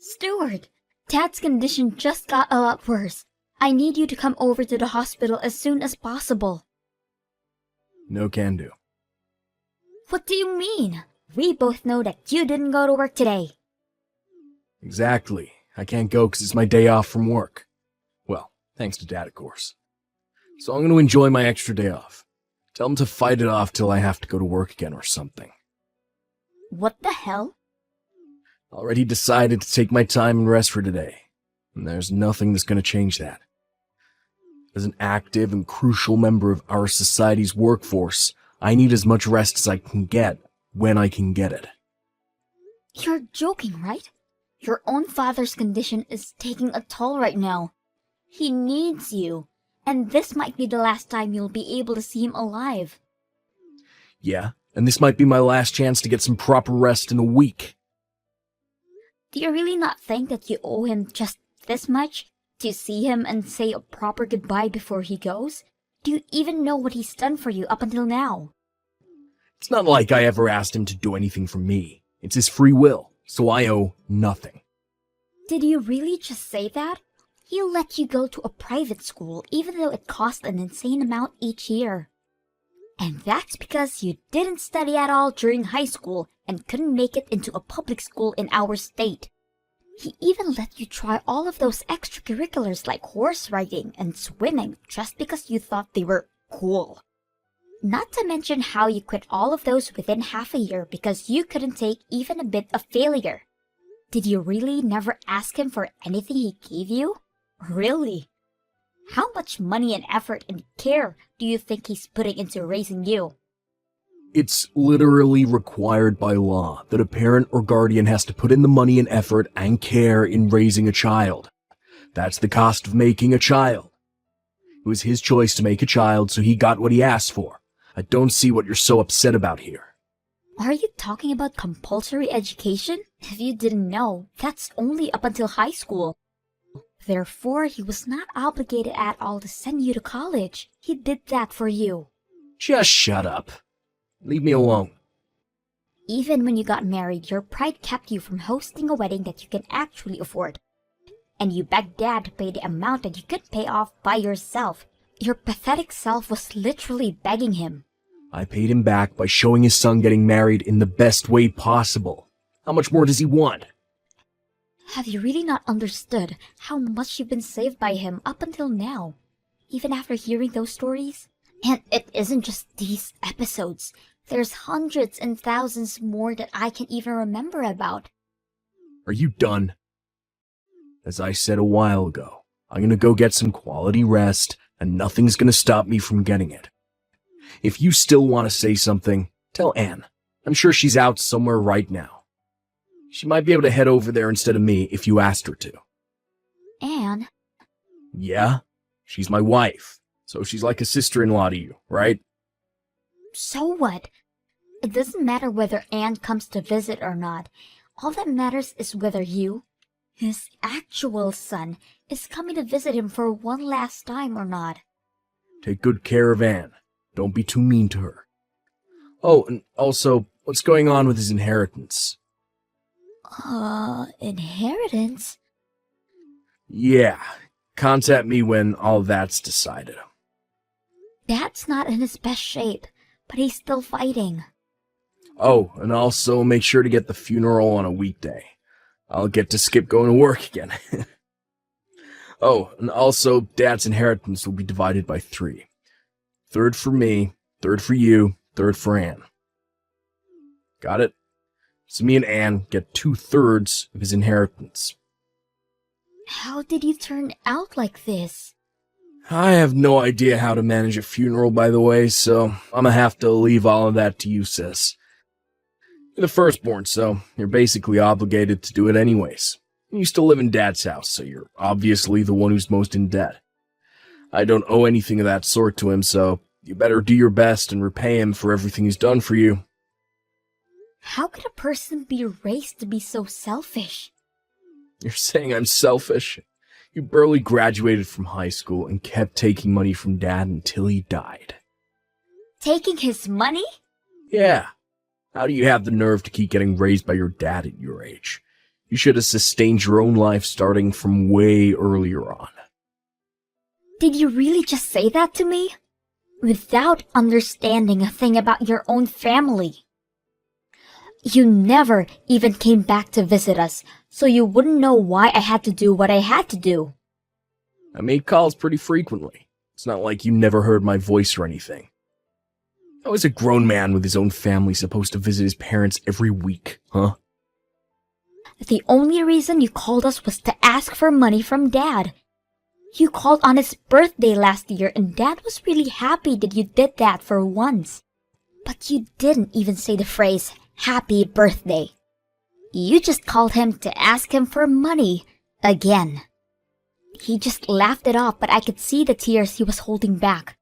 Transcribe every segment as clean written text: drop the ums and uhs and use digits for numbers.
Stewart, Dad's condition just got a lot worse. I need you to come over to the hospital as soon as possible. No can do. What do you mean? We both know that you didn't go to work today. Exactly. I can't go because it's my day off from work. Well, thanks to Dad, of course. So I'm going to enjoy my extra day off. Tell him to fight it off till I have to go to work again or something. What the hell? Already decided to take my time and rest for today. And there's nothing that's going to change that. As an active and crucial member of our society's workforce, I need as much rest as I can get when I can get it. You're joking, right? Your own father's condition is taking a toll right now. He needs you, and this might be the last time you'll be able to see him alive. Yeah, and this might be my last chance to get some proper rest in a week. Do you really not think that you owe him just this much? To see him and say a proper goodbye before he goes? Do you even know what he's done for you up until now? It's not like I ever asked him to do anything for me. It's his free will, so I owe nothing. Did you really just say that? He'll let you go to a private school even though it costs an insane amount each year. And that's because you didn't study at all during high school and couldn't make it into a public school in our state. He even let you try all of those extracurriculars like horse riding and swimming just because you thought they were cool. Not to mention how you quit all of those within half a year because you couldn't take even a bit of failure. Did you really never ask him for anything he gave you? Really? How much money and effort and care do you think he's putting into raising you? It's literally required by law that a parent or guardian has to put in the money and effort and care in raising a child. That's the cost of making a child. It was his choice to make a child, so he got what he asked for. I don't see what you're so upset about here. Are you talking about compulsory education? If you didn't know, that's only up until high school. Therefore, he was not obligated at all to send you to college. He did that for you. Just shut up. Leave me alone. Even when you got married, your pride kept you from hosting a wedding that you can actually afford. And you begged Dad to pay the amount that you could pay off by yourself. Your pathetic self was literally begging him. I paid him back by showing his son getting married in the best way possible. How much more does he want? Have you really not understood how much you've been saved by him up until now? Even after hearing those stories? And it isn't just these episodes. There's hundreds and thousands more that I can't even remember about. Are you done? As I said a while ago, I'm gonna go get some quality rest, and nothing's gonna stop me from getting it. If you still want to say something, tell Anne. I'm sure she's out somewhere right now. She might be able to head over there instead of me if you asked her to. Anne? Yeah? She's my wife, so she's like a sister-in-law to you, right? So what? It doesn't matter whether Anne comes to visit or not. All that matters is whether you, his actual son, is coming to visit him for one last time or not. Take good care of Anne. Don't be too mean to her. Oh, and also, what's going on with his inheritance? Inheritance? Yeah, contact me when all that's decided. Dad's not in his best shape, but he's still fighting. Oh, and also make sure to get the funeral on a weekday. I'll get to skip going to work again. Oh, and also, Dad's inheritance will be divided by 3. Third for me, third for you, third for Anne. Got it? So me and Anne get 2/3 of his inheritance. How did you turn out like this? I have no idea how to manage a funeral, by the way, so I'm gonna have to leave all of that to you, sis. You're the firstborn, so you're basically obligated to do it anyways. You still live in Dad's house, so you're obviously the one who's most in debt. I don't owe anything of that sort to him, so you better do your best and repay him for everything he's done for you. How could a person be raised to be so selfish? You're saying I'm selfish? You barely graduated from high school and kept taking money from Dad until he died. Taking his money? Yeah. How do you have the nerve to keep getting raised by your dad at your age? You should have sustained your own life starting from way earlier on. Did you really just say that to me? Without understanding a thing about your own family. You never even came back to visit us, so you wouldn't know why I had to do what I had to do. I made calls pretty frequently. It's not like you never heard my voice or anything. How is a grown man with his own family supposed to visit his parents every week, huh? The only reason you called us was to ask for money from Dad. You called on his birthday last year and Dad was really happy that you did that for once. But you didn't even say the phrase, "Happy birthday." You just called him to ask him for money. Again. He just laughed it off, but I could see the tears he was holding back.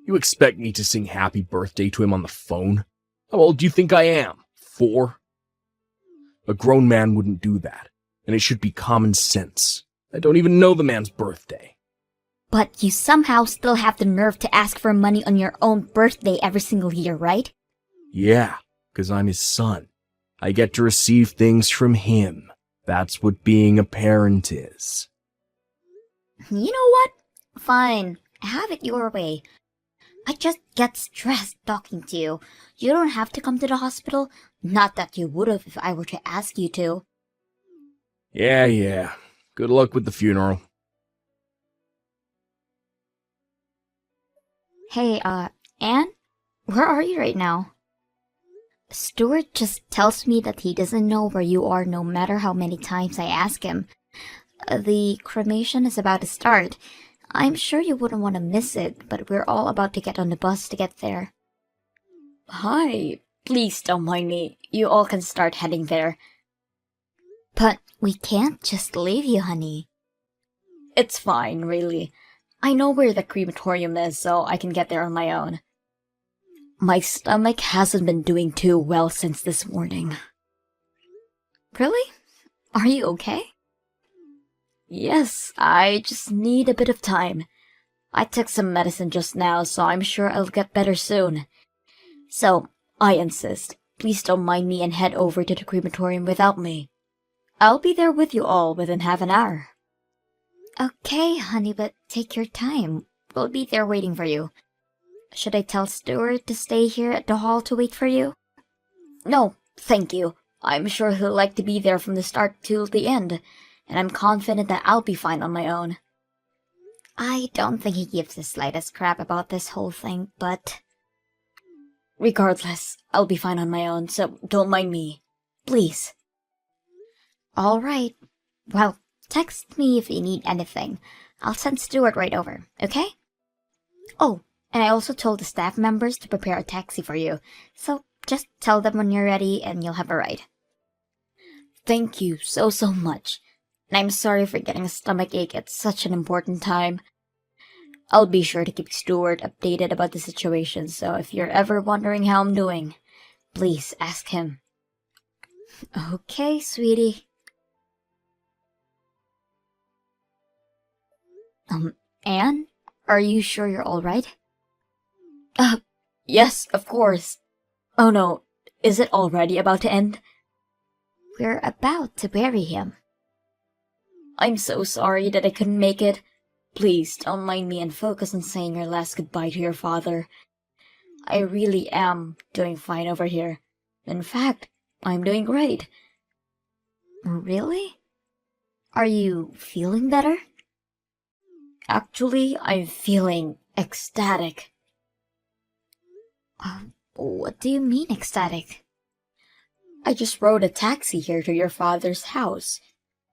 You expect me to sing happy birthday to him on the phone? How old do you think I am? 4? A grown man wouldn't do that, and it should be common sense. I don't even know the man's birthday. But you somehow still have the nerve to ask for money on your own birthday every single year, right? Yeah, 'cause I'm his son. I get to receive things from him. That's what being a parent is. You know what? Fine. Have it your way. I just get stressed talking to you. You don't have to come to the hospital. Not that you would have if I were to ask you to. Yeah. Good luck with the funeral. Hey, Anne? Where are you right now? Stuart just tells me that he doesn't know where you are no matter how many times I ask him. The cremation is about to start. I'm sure you wouldn't want to miss it, but we're all about to get on the bus to get there. Hi. Please don't mind me. You all can start heading there. But we can't just leave you, honey. It's fine, really. I know where the crematorium is, so I can get there on my own. My stomach hasn't been doing too well since this morning. Really? Are you okay? Yes, I just need a bit of time. I took some medicine just now, so I'm sure I'll get better soon. So, I insist, please don't mind me and head over to the crematorium without me. I'll be there with you all within half an hour. Okay, honey, but take your time. We'll be there waiting for you. Should I tell Stuart to stay here at the hall to wait for you? No, thank you. I'm sure he'll like to be there from the start till the end, and I'm confident that I'll be fine on my own. I don't think he gives the slightest crap about this whole thing, but... Regardless, I'll be fine on my own, so don't mind me. Please. All right. Well, text me if you need anything. I'll send Stuart right over, okay? Oh, and I also told the staff members to prepare a taxi for you, so just tell them when you're ready and you'll have a ride. Thank you so much. And I'm sorry for getting a stomachache at such an important time. I'll be sure to keep Stuart updated about the situation, so if you're ever wondering how I'm doing, please ask him. Okay, sweetie. Anne? Are you sure you're alright? Yes, of course. Oh no, is it already about to end? We're about to bury him. I'm so sorry that I couldn't make it. Please don't mind me and focus on saying your last goodbye to your father. I really am doing fine over here. In fact, I'm doing great. Really? Are you feeling better? Actually, I'm feeling ecstatic. What do you mean ecstatic? I just rode a taxi here to your father's house.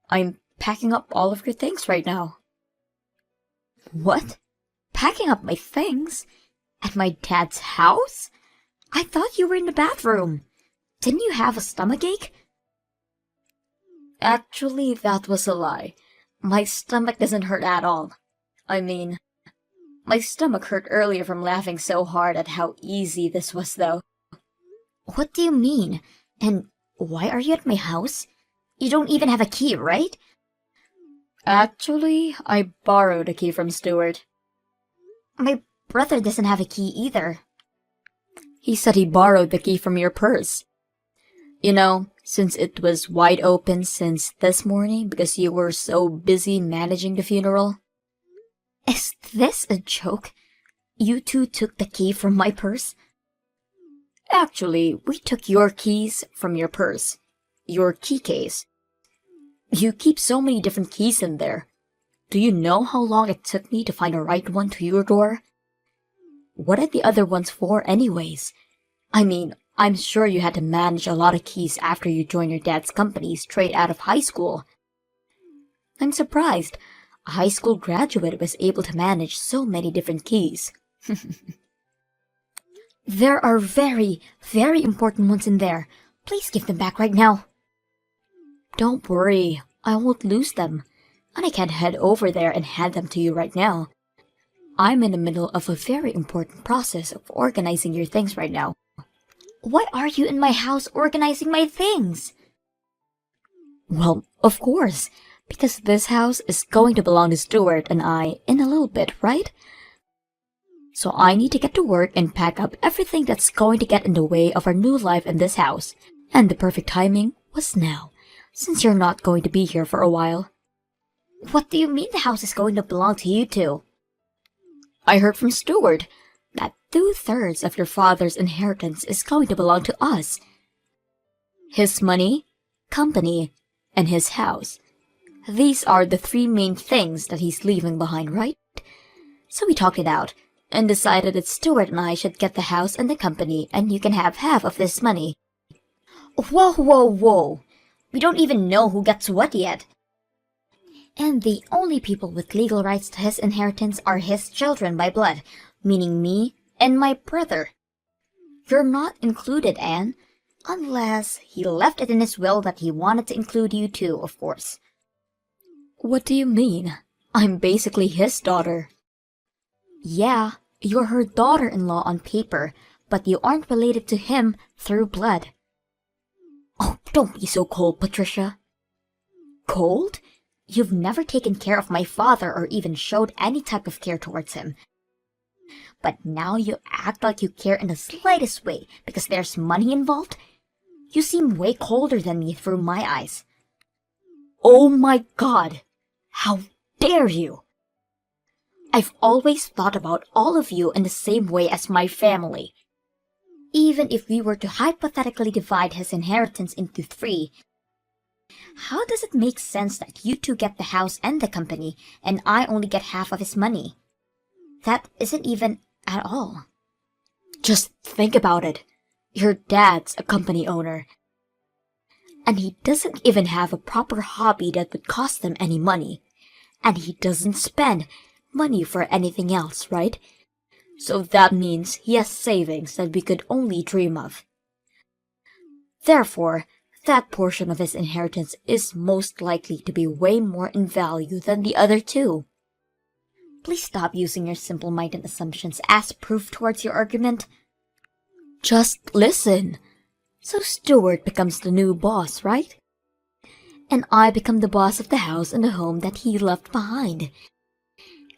I'm packing up all of your things right now. What? Packing up my things? At my dad's house? I thought you were in the bathroom. Didn't you have a stomachache? Actually, that was a lie. My stomach doesn't hurt at all. I mean, my stomach hurt earlier from laughing so hard at how easy this was, though. What do you mean? And why are you at my house? You don't even have a key, right? Actually, I borrowed a key from Stuart. My brother doesn't have a key either. He said he borrowed the key from your purse. Since it was wide open since this morning because you were so busy managing the funeral. Is this a joke? You two took the key from my purse? Actually, we took your keys from your purse. Your key case. You keep so many different keys in there. Do you know how long it took me to find the right one to your door? What are the other ones for anyways? I mean, I'm sure you had to manage a lot of keys after you joined your dad's company straight out of high school. I'm surprised a high school graduate was able to manage so many different keys. There are very, very important ones in there. Please give them back right now. Don't worry, I won't lose them. And I can't head over there and hand them to you right now. I'm in the middle of a very important process of organizing your things right now. Why are you in my house organizing my things? Well, of course, because this house is going to belong to Stuart and I in a little bit, right? So I need to get to work and pack up everything that's going to get in the way of our new life in this house. And the perfect timing was now, since you're not going to be here for a while. What do you mean the house is going to belong to you two? I heard from Stuart that 2/3 of your father's inheritance is going to belong to us. His money, company, and his house. These are the 3 main things that he's leaving behind, right? So we talked it out and decided that Stuart and I should get the house and the company, and you can have half of this money. Whoa, whoa, whoa! We don't even know who gets what yet. And the only people with legal rights to his inheritance are his children by blood, meaning me and my brother. You're not included, Anne, unless he left it in his will that he wanted to include you too, of course. What do you mean? I'm basically his daughter. Yeah, you're her daughter-in-law on paper, but you aren't related to him through blood. Oh, don't be so cold, Patricia. Cold? You've never taken care of my father or even showed any type of care towards him. But now you act like you care in the slightest way because there's money involved? You seem way colder than me through my eyes. Oh my God! How dare you! I've always thought about all of you in the same way as my family. Even if we were to hypothetically divide his inheritance into 3, how does it make sense that you two get the house and the company, and I only get half of his money? That isn't even at all. Just think about it. Your dad's a company owner, and he doesn't even have a proper hobby that would cost him any money. And he doesn't spend money for anything else, right? So that means he has savings that we could only dream of. Therefore, that portion of his inheritance is most likely to be way more in value than the other 2. Please stop using your simple-minded assumptions as proof towards your argument. Just listen. So Stuart becomes the new boss, right? And I become the boss of the house and the home that he left behind.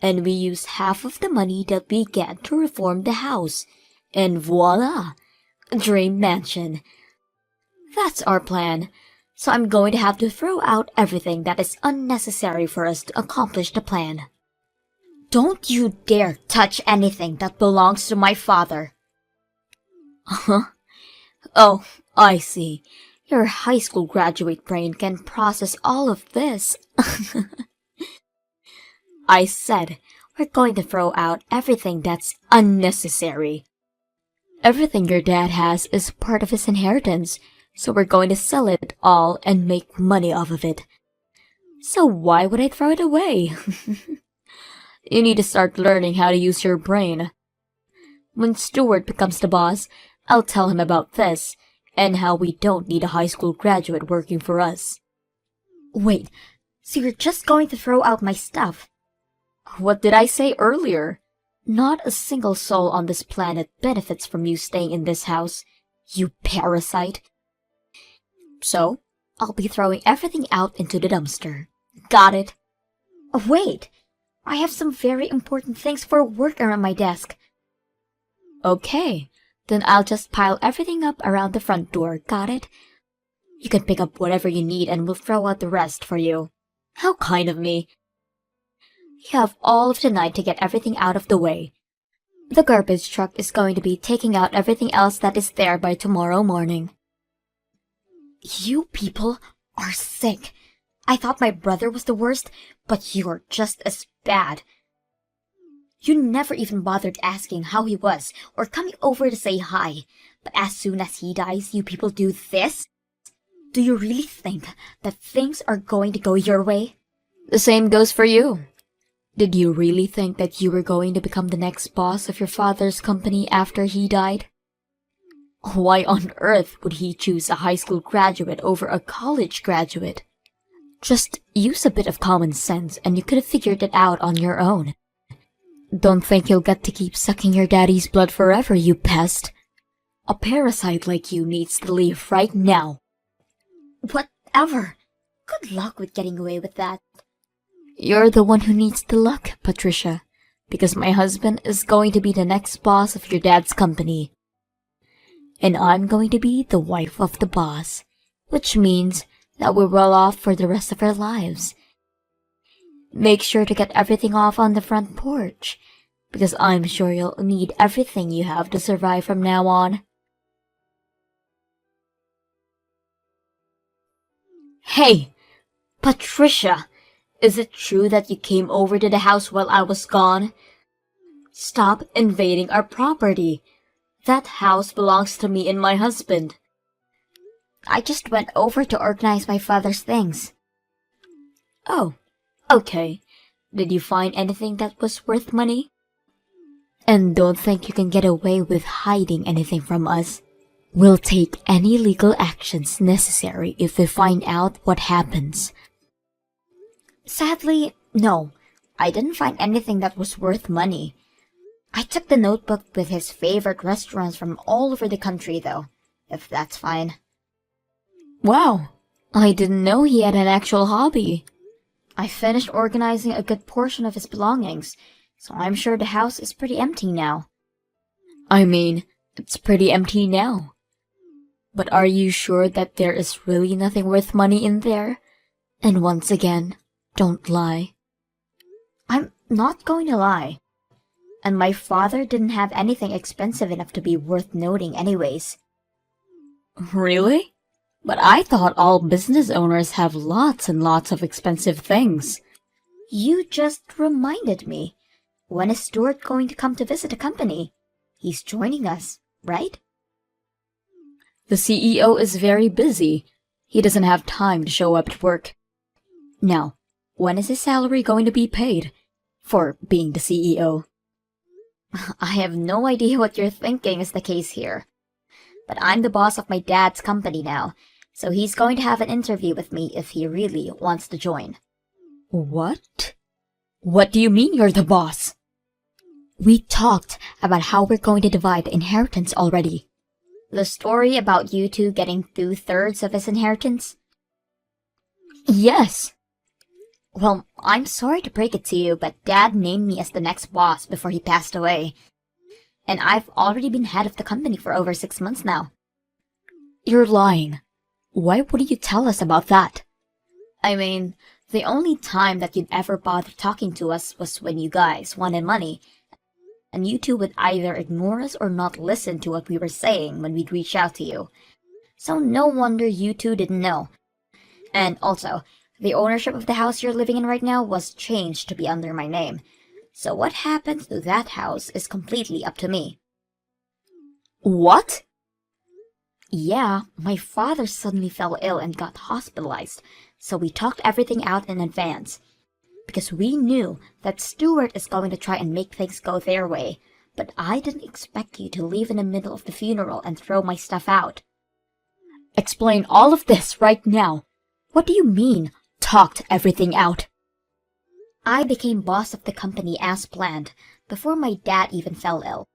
And we use half of the money that we get to reform the house. And voila! A dream mansion. That's our plan. So I'm going to have to throw out everything that is unnecessary for us to accomplish the plan. Don't you dare touch anything that belongs to my father. Uh-huh. Oh, I see. Your high school graduate brain can process all of this. I said we're going to throw out everything that's unnecessary. Everything your dad has is part of his inheritance, so we're going to sell it all and make money off of it. So why would I throw it away? You need to start learning how to use your brain. When Stuart becomes the boss, I'll tell him about this, and how we don't need a high school graduate working for us. Wait, so you're just going to throw out my stuff? What did I say earlier? Not a single soul on this planet benefits from you staying in this house, you parasite. So, I'll be throwing everything out into the dumpster. Got it? Wait, I have some very important things for work around my desk. Okay, then I'll just pile everything up around the front door, got it? You can pick up whatever you need and we'll throw out the rest for you. How kind of me. You have all of tonight to get everything out of the way. The garbage truck is going to be taking out everything else that is there by tomorrow morning. You people are sick. I thought my brother was the worst, but you're just as bad. You never even bothered asking how he was or coming over to say hi. But as soon as he dies, you people do this? Do you really think that things are going to go your way? The same goes for you. Did you really think that you were going to become the next boss of your father's company after he died? Why on earth would he choose a high school graduate over a college graduate? Just use a bit of common sense and you could have figured it out on your own. Don't think you'll get to keep sucking your daddy's blood forever, you pest. A parasite like you needs to leave right now. Whatever. Good luck with getting away with that. You're the one who needs the luck, Patricia, because my husband is going to be the next boss of your dad's company. And I'm going to be the wife of the boss, which means that we're well off for the rest of our lives. Make sure to get everything off on the front porch, because I'm sure you'll need everything you have to survive from now on. Hey, Patricia! Is it true that you came over to the house while I was gone? Stop invading our property. That house belongs to me and my husband. I just went over to organize my father's things. Oh, okay. Did you find anything that was worth money? And don't think you can get away with hiding anything from us. We'll take any legal actions necessary if we find out what happens. Sadly, no. I didn't find anything that was worth money. I took the notebook with his favorite restaurants from all over the country, though, if that's fine. Wow, I didn't know he had an actual hobby. I finished organizing a good portion of his belongings, so I'm sure the house is pretty empty now. I mean, it's pretty empty now. But are you sure that there is really nothing worth money in there? And once again, don't lie. I'm not going to lie. And my father didn't have anything expensive enough to be worth noting anyways. Really? But I thought all business owners have lots and lots of expensive things. You just reminded me. When is Stuart going to come to visit the company? He's joining us, right? The CEO is very busy. He doesn't have time to show up at work. Now, when is his salary going to be paid? For being the CEO. I have no idea what you're thinking is the case here. But I'm the boss of my dad's company now, so he's going to have an interview with me if he really wants to join. What? What do you mean you're the boss? We talked about how we're going to divide the inheritance already. The story about you two getting 2/3 of his inheritance? Yes. Well, I'm sorry to break it to you, but Dad named me as the next boss before he passed away. And I've already been head of the company for over 6 months now. You're lying. Why wouldn't you tell us about that? I mean, the only time that you'd ever bother talking to us was when you guys wanted money, and you two would either ignore us or not listen to what we were saying when we'd reach out to you. So no wonder you two didn't know. And also, the ownership of the house you're living in right now was changed to be under my name. So what happens to that house is completely up to me. What? Yeah, my father suddenly fell ill and got hospitalized, so we talked everything out in advance. Because we knew that Stuart is going to try and make things go their way, but I didn't expect you to leave in the middle of the funeral and throw my stuff out. Explain all of this right now. What do you mean, talked everything out? I became boss of the company as planned, before my dad even fell ill.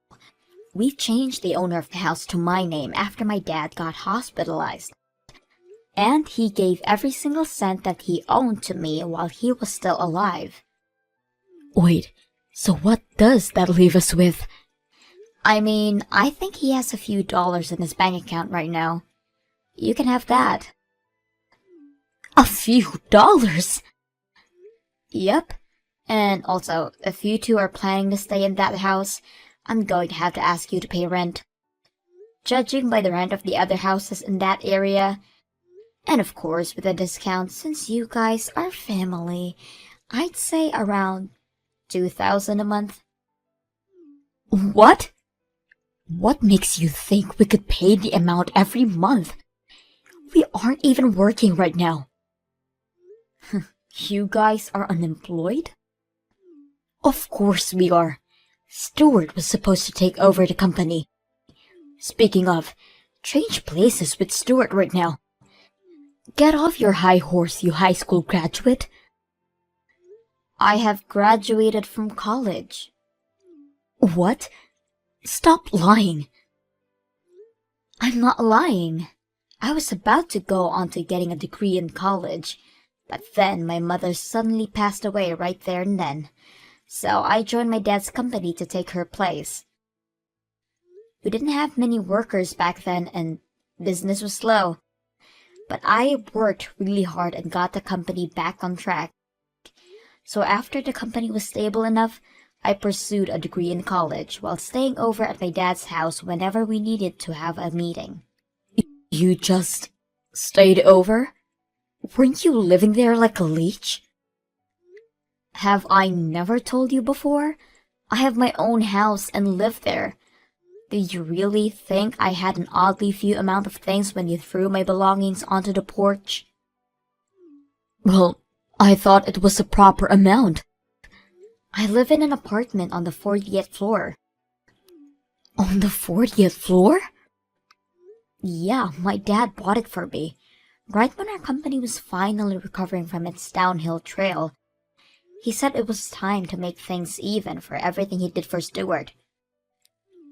We changed the owner of the house to my name after my dad got hospitalized. And he gave every single cent that he owned to me while he was still alive. Wait, so what does that leave us with? I mean, I think he has a few dollars in his bank account right now. You can have that. A few dollars? Yep. And also, if you two are planning to stay in that house, I'm going to have to ask you to pay rent. Judging by the rent of the other houses in that area, and of course with a discount since you guys are family, I'd say around 2,000 a month. What? What makes you think we could pay the amount every month? We aren't even working right now. You guys are unemployed? Of course we are. Stuart was supposed to take over the company. Speaking of, change places with Stuart right now. Get off your high horse, you high school graduate. I have graduated from college. What? Stop lying. I'm not lying. I was about to go on to getting a degree in college, but then my mother suddenly passed away right there and then, so I joined my dad's company to take her place. We didn't have many workers back then and business was slow, but I worked really hard and got the company back on track. So after the company was stable enough, I pursued a degree in college while staying over at my dad's house whenever we needed to have a meeting. You just stayed over? Weren't you living there like a leech? Have I never told you before? I have my own house and live there. Did you really think I had an oddly few amount of things when you threw my belongings onto the porch? Well, I thought it was a proper amount. I live in an apartment on the 40th floor. On the 40th floor? Yeah, my dad bought it for me, right when our company was finally recovering from its downhill trail. He said it was time to make things even for everything he did for Stuart.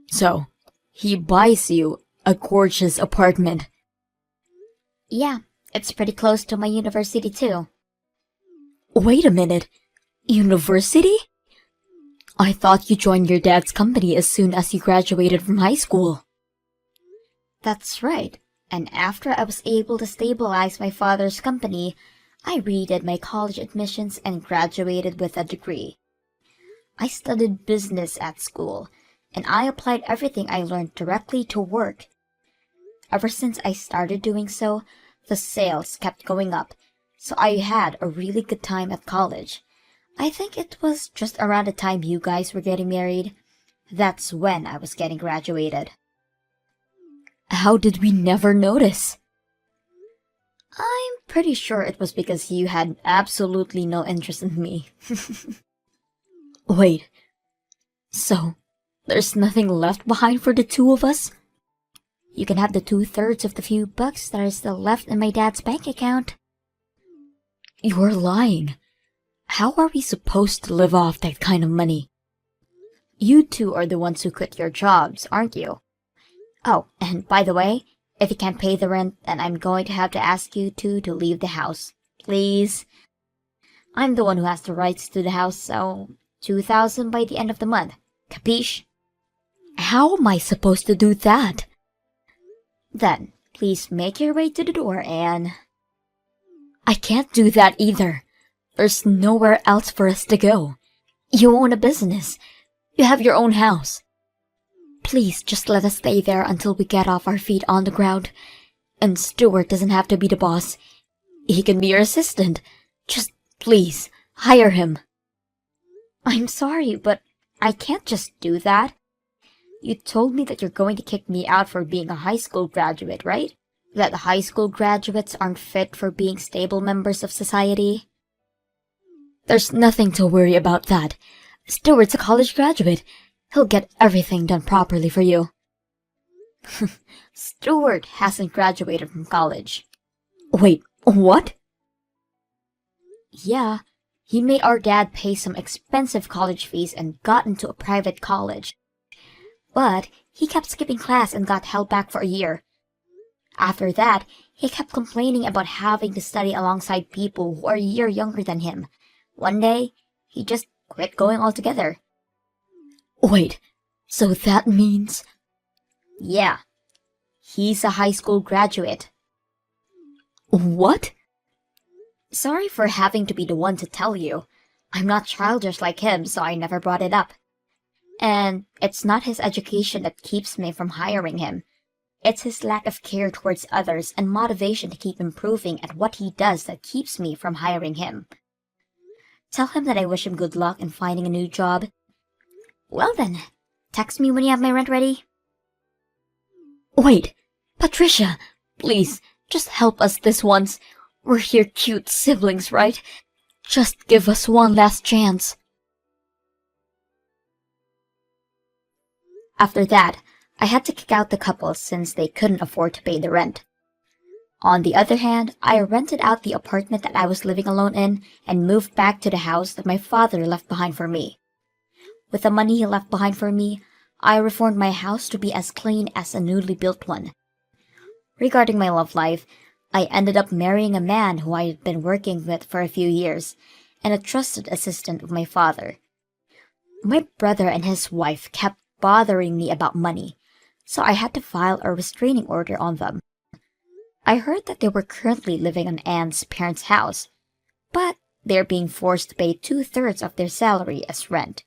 So, he buys you a gorgeous apartment. Yeah, it's pretty close to my university too. Wait a minute. University? I thought you joined your dad's company as soon as you graduated from high school. That's right. And after I was able to stabilize my father's company, I redid my college admissions and graduated with a degree. I studied business at school, and I applied everything I learned directly to work. Ever since I started doing so, the sales kept going up, so I had a really good time at college. I think it was just around the time you guys were getting married. That's when I was getting graduated. How did we never notice? I'm pretty sure it was because you had absolutely no interest in me. Wait, so there's nothing left behind for the two of us? You can have the 2/3 of the few bucks that are still left in my dad's bank account. You're lying. How are we supposed to live off that kind of money? You two are the ones who quit your jobs, aren't you? Oh, and by the way, if you can't pay the rent, then I'm going to have to ask you two to leave the house. Please? I'm the one who has the rights to the house, so 2,000 by the end of the month. Capiche? How am I supposed to do that? Then, please make your way to the door and... I can't do that either. There's nowhere else for us to go. You own a business. You have your own house. Please just let us stay there until we get off our feet on the ground. And Stuart doesn't have to be the boss. He can be your assistant. Just please, hire him. I'm sorry, but I can't just do that. You told me that you're going to kick me out for being a high school graduate, right? That high school graduates aren't fit for being stable members of society? There's nothing to worry about that. Stuart's a college graduate. He'll get everything done properly for you. Stuart hasn't graduated from college. Wait, what? Yeah, he made our dad pay some expensive college fees and got into a private college. But he kept skipping class and got held back for a year. After that, he kept complaining about having to study alongside people who are a year younger than him. One day, he just quit going altogether. Wait, so that means... Yeah, he's a high school graduate. What? Sorry for having to be the one to tell you. I'm not childish like him, so I never brought it up. And it's not his education that keeps me from hiring him. It's his lack of care towards others and motivation to keep improving at what he does that keeps me from hiring him. Tell him that I wish him good luck in finding a new job. Well then, text me when you have my rent ready. Wait, Patricia, please, just help us this once. We're here cute siblings, right? Just give us one last chance. After that, I had to kick out the couple since they couldn't afford to pay the rent. On the other hand, I rented out the apartment that I was living alone in and moved back to the house that my father left behind for me. With the money he left behind for me, I reformed my house to be as clean as a newly built one. Regarding my love life, I ended up marrying a man who I had been working with for a few years and a trusted assistant of my father. My brother and his wife kept bothering me about money, so I had to file a restraining order on them. I heard that they were currently living in Anne's parents' house, but they're being forced to pay 2/3 of their salary as rent.